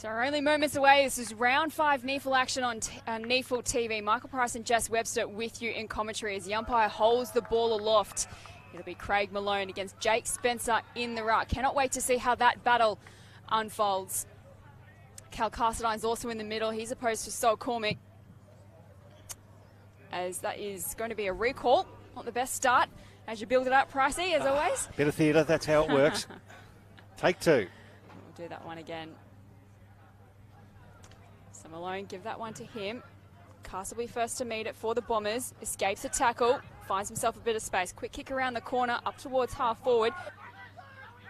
So we're only moments away. This is round 5 NEAFL action on NEAFL TV. Michael Price and Jess Webster with you in commentary as the umpire holds the ball aloft. It'll be Craig Malone against Jake Spencer in the ruck. Cannot wait to see how that battle unfolds. Cal Carcedine's also in the middle. He's opposed to Sol Cormick, as that is going to be a recall. Not the best start as you build it up, Pricey, as always. Bit of theatre, that's how it works. Take 2. We'll do that one again. So Malone, give that one to him. Castle will be first to meet it for the Bombers. Escapes a tackle, finds himself a bit of space. Quick kick around the corner, up towards half forward.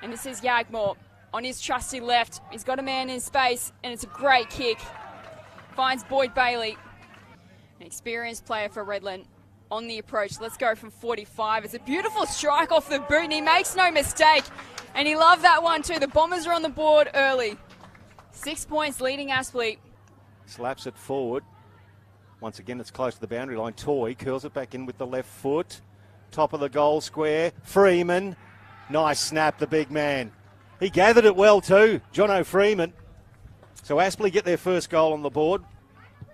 And this is Yagmore on his trusty left. He's got a man in space, and it's a great kick. Finds Boyd Bailey, an experienced player for Redland, on the approach. Let's go from 45. It's a beautiful strike off the boot, and he makes no mistake. And he loved that one too. The Bombers are on the board early. 6 points leading Aspley. Slaps it forward. Once again, it's close to the boundary line. Toy curls it back in with the left foot. Top of the goal square. Freeman. Nice snap, the big man. He gathered it well too, Jono Freeman. So Aspley get their first goal on the board.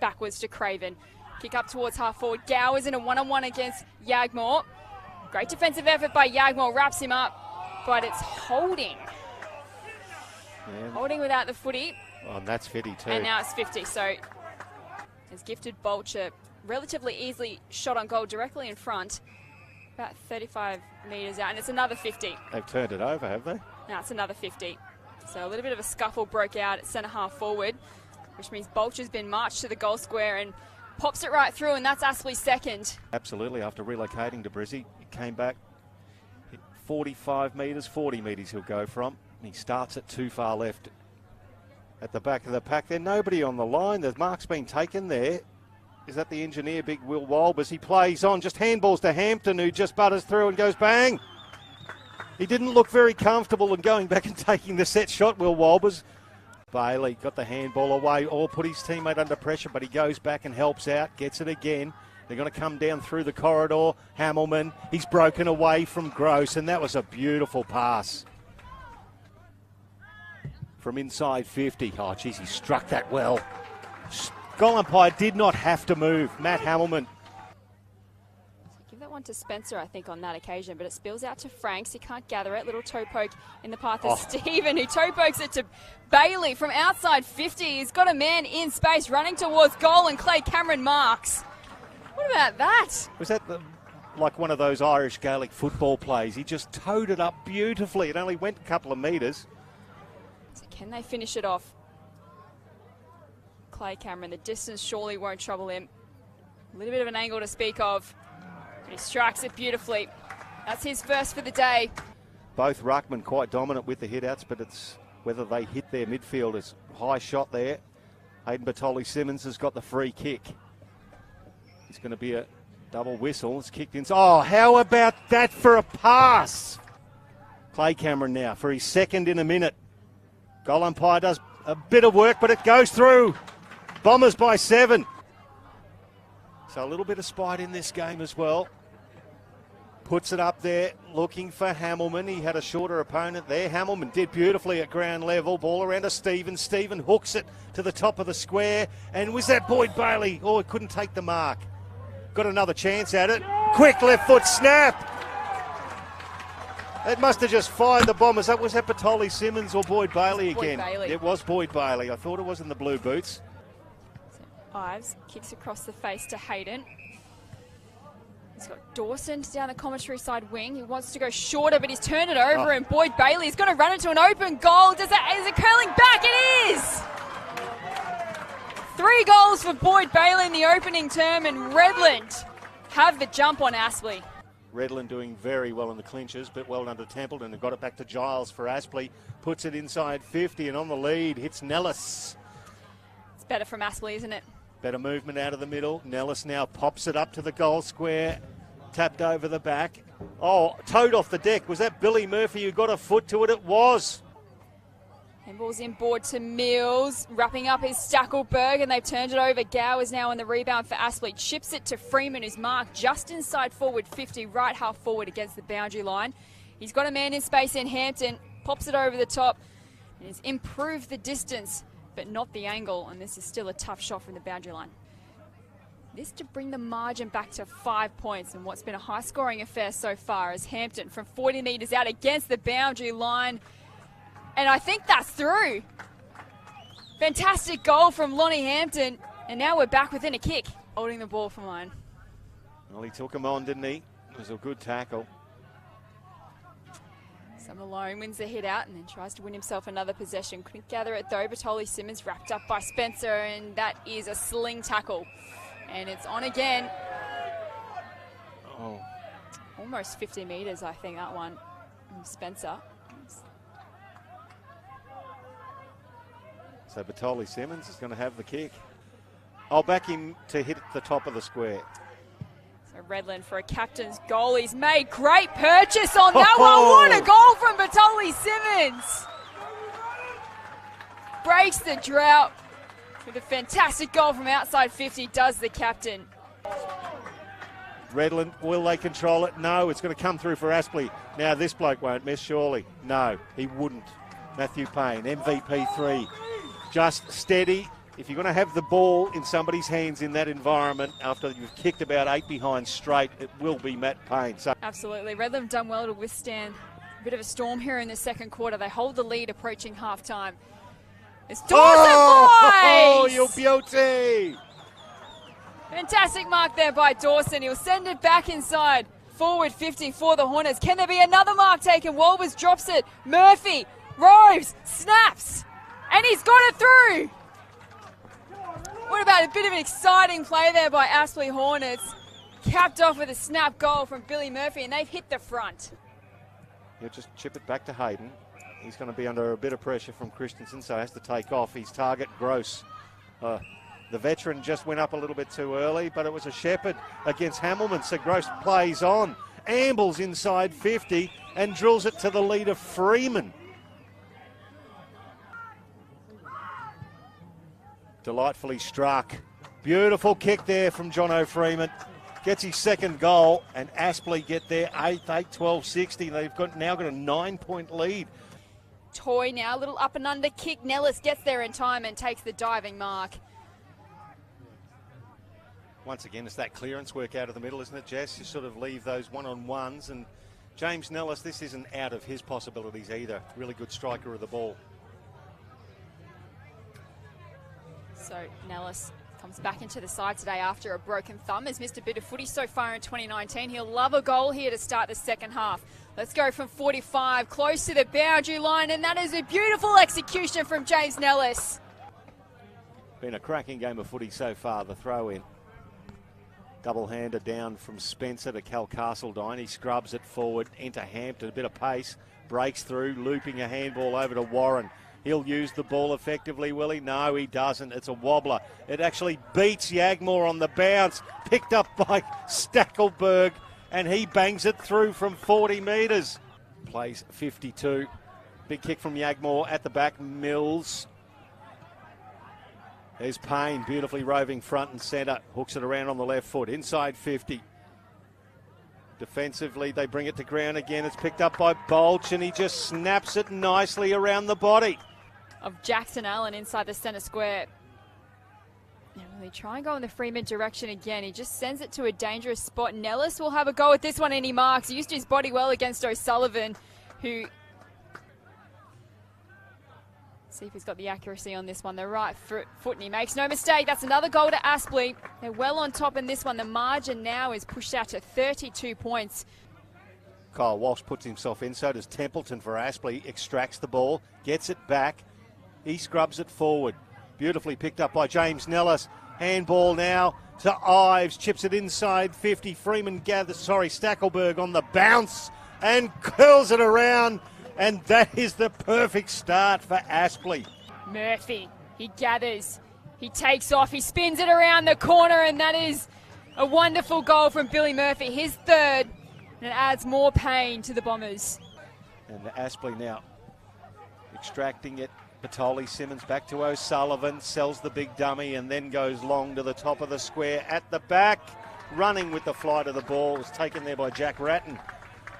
Backwards to Craven. Kick up towards half forward. Gow is in a one-on-one against Yagmore. Great defensive effort by Yagmore. Wraps him up, but it's holding. Yeah. Holding without the footy. Oh, and that's 50 too. And now it's 50. So has gifted Bolcher relatively easily shot on goal directly in front. About 35 metres out. And it's another 50. They've turned it over, have they? Now it's another 50. So a little bit of a scuffle broke out at centre half forward, which means Bolcher's been marched to the goal square and pops it right through, and that's Aspley's second. Absolutely. After relocating to Brizzy, he came back 45 metres, 40 metres he'll go from. He starts at too far left. At the back of the pack there, nobody on the line. The mark's been taken there. Is that the engineer, big Will Walbers? He plays on, just handballs to Hampton, who just butters through and goes bang. He didn't look very comfortable in going back and taking the set shot, Will Walbers. Bailey got the handball away or put his teammate under pressure, but he goes back and helps out, gets it again. They're going to come down through the corridor. Hammelman, he's broken away from Gross, and that was a beautiful pass. From inside 50. Oh, geez, he struck that well. Goal umpire did not have to move. Matt Hammelman. Give that one to Spencer, I think, on that occasion, but it spills out to Franks. He can't gather it. Little toe poke in the path of Stephen, who toe pokes it to Bailey from outside 50. He's got a man in space running towards goal, and Clay Cameron marks. What about that? Was that like one of those Irish Gaelic football plays? He just towed it up beautifully. It only went a couple of metres. So can they finish it off? Clay Cameron, the distance surely won't trouble him. A little bit of an angle to speak of. He strikes it beautifully. That's his first for the day. Both ruckmen quite dominant with the hit-outs, but it's whether they hit their midfielders. High shot there. Hayden Batoli-Simmons has got the free kick. It's going to be a double whistle. It's kicked in. Oh, how about that for a pass? Clay Cameron now for his second in a minute. Goal umpire does a bit of work, but it goes through. Bombers by 7. So a little bit of spite in this game as well. Puts it up there, looking for Hammelman. He had a shorter opponent there. Hammelman did beautifully at ground level. Ball around to Stephen. Stephen hooks it to the top of the square. And was that Boyd Bailey? Oh, he couldn't take the mark. Got another chance at it. Quick left foot snap. It must have just fired the Bombers up. Was that Batoli-Simmons or Boyd Bailey again? Boyd Bailey. It was Boyd Bailey. I thought it was in the blue boots. Ives kicks across the face to Hayden. He's got Dawson down the commentary side wing. He wants to go shorter, but he's turned it over, and Boyd Bailey's going to run into an open goal. Is it curling back? It is! 3 goals for Boyd Bailey in the opening term, and Redland have the jump on Aspley. Redland doing very well in the clinches, but well under Templeton, and got it back to Giles for Aspley. Puts it inside 50, and on the lead hits Nellis. It's better from Aspley, isn't it? Better movement out of the middle. Nellis now pops it up to the goal square. Tapped over the back. Oh, towed off the deck. Was that Billy Murphy who got a foot to it? It was. Handball's inboard to Mills, wrapping up his Stackelberg, and they've turned it over. Gow is now on the rebound for Aspley. Chips it to Freeman, who's marked just inside forward 50, right half forward against the boundary line. He's got a man in space in Hampton, pops it over the top, and has improved the distance but not the angle, and this is still a tough shot from the boundary line. This to bring the margin back to 5 points in what's been a high-scoring affair so far, as Hampton from 40 metres out against the boundary line. And I think that's through. Fantastic goal from Lonnie Hampton, and now we're back within a kick. Holding the ball for mine. Well, he took him on, didn't he? It was a good tackle. So Malone wins the hit out and then tries to win himself another possession. Couldn't gather it though. Batoli Simmons wrapped up by Spencer, and that is a sling tackle. And it's on again. Oh. Almost 50 metres, I think, that one from Spencer. So Batoli Simmons is going to have the kick. I'll back him to hit the top of the square. So Redland for a captain's goal. He's made great purchase on that one. What a goal from Batoli Simmons. Breaks the drought with a fantastic goal from outside 50, does the captain. Redland, will they control it? No, it's going to come through for Aspley. Now this bloke won't miss, surely. No, he wouldn't. Matthew Payne, MVP 3. Just steady. If you're going to have the ball in somebody's hands in that environment after you've kicked about 8 behind straight, it will be Matt Payne. So absolutely. Redland done well to withstand a bit of a storm here in the second quarter. They hold the lead approaching half-time. It's Dawson Oh, you beauty! Fantastic mark there by Dawson. He'll send it back inside. Forward 50 for the Hornets. Can there be another mark taken? Walbers drops it. Murphy, Rose, snaps. And he's got it through. What about a bit of an exciting play there by Aspley Hornets? Capped off with a snap goal from Billy Murphy, and they've hit the front. He'll just chip it back to Hayden. He's going to be under a bit of pressure from Christensen, so has to take off. His target, Gross. The veteran just went up a little bit too early, but it was a Shepherd against Hamilman, so Gross plays on, ambles inside 50 and drills it to the leader, Freeman. Delightfully struck. Beautiful kick there from Jono Freeman. Gets his second goal, and Aspley get there 8-12-60. They've now got a 9-point lead. Toy now, a little up and under kick. Nellis gets there in time and takes the diving mark. Once again, it's that clearance work out of the middle, isn't it, Jess? You sort of leave those one-on-ones, and James Nellis, this isn't out of his possibilities either. Really good striker of the ball. So Nellis comes back into the side today after a broken thumb. Has missed a bit of footy so far in 2019. He'll love a goal here to start the second half. Let's go from 45, close to the boundary line, and that is a beautiful execution from James Nellis. Been a cracking game of footy so far, the throw in. Double-hander down from Spencer to Cal Castledine. He scrubs it forward into Hampton, a bit of pace, breaks through, looping a handball over to Warren. He'll use the ball effectively, will he? No, he doesn't. It's a wobbler. It actually beats Yagmore on the bounce, picked up by Stackelberg, and he bangs it through from 40 metres. Plays 52. Big kick from Yagmore at the back. Mills. There's Payne, beautifully roving front and centre. Hooks it around on the left foot, inside 50. Defensively, they bring it to ground again. It's picked up by Bolch, and he just snaps it nicely around the body of Jackson Allen inside the centre square. And they try and go in the Freeman direction again. He just sends it to a dangerous spot. Nellis will have a go at this one, and he marks. He used his body well against O'Sullivan, who... See if he's got the accuracy on this one. The right foot, and he makes no mistake. That's another goal to Aspley. They're well on top in this one. The margin now is pushed out to 32 points. Kyle Walsh puts himself in. So does Templeton for Aspley. Extracts the ball, gets it back. He scrubs it forward. Beautifully picked up by James Nellis. Handball now to Ives. Chips it inside 50. Freeman Stackelberg on the bounce and curls it around. And that is the perfect start for Aspley. Murphy, he gathers, he takes off, he spins it around the corner, and that is a wonderful goal from Billy Murphy, his third, and it adds more pain to the Bombers. And Aspley now extracting it. Batoli Simmons back to O'Sullivan, sells the big dummy, and then goes long to the top of the square at the back. Running with the flight of the ball, was taken there by Jack Ratton,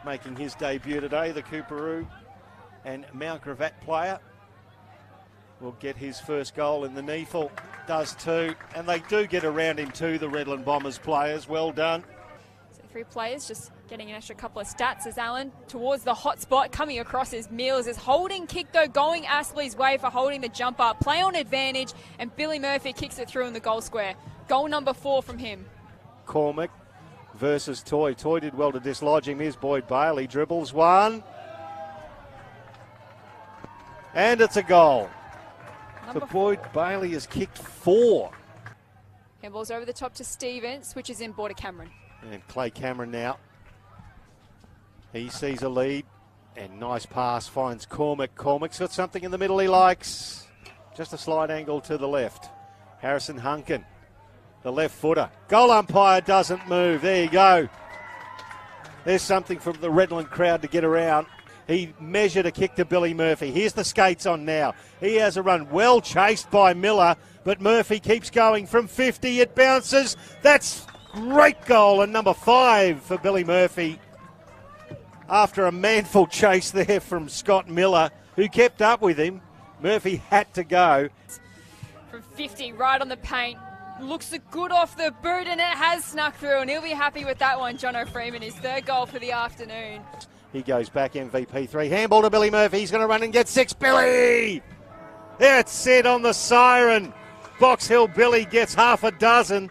making his debut today, the Cooperoo and Mount Gravatt player. will get his first goal in the NEAFL. Does too. And they do get around him too, the Redland Bombers players. Well done. So 3 players just getting an extra couple of stats as Allen towards the hot spot. Coming across his Mills. His holding kick though going Aspley's way for holding the jump up. Play on advantage, and Billy Murphy kicks it through in the goal square. Goal number 4 from him. Cormac versus Toy. Toy did well to dislodge him. Here's Boyd Bailey. Dribbles one. And it's a goal. So Boyd Bailey has kicked 4. Handball's over the top to Stevens, switches in Border Cameron. And Clay Cameron now. He sees a lead. And nice pass finds Cormac. Cormac's got something in the middle he likes. Just a slight angle to the left. Harrison Hunkin, the left footer. Goal umpire doesn't move. There you go. There's something from the Redland crowd to get around. He measured a kick to Billy Murphy. Here's the skates on now. He has a run well chased by Miller, but Murphy keeps going from 50. It bounces. That's great goal, and number 5 for Billy Murphy. After a manful chase there from Scott Miller, who kept up with him, Murphy had to go. From 50, right on the paint. Looks good off the boot, and it has snuck through, and he'll be happy with that one, Jono Freeman. His 3rd goal for the afternoon. He goes back, MVP 3. Handball to Billy Murphy. He's going to run and get 6. Billy! That's it on the siren. Box Hill Billy gets half a dozen.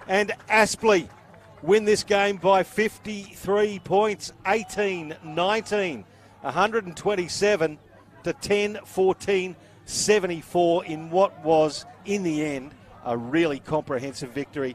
And Aspley win this game by 53 points. 18-19. 127 to 10-14. 74 in what was, in the end, a really comprehensive victory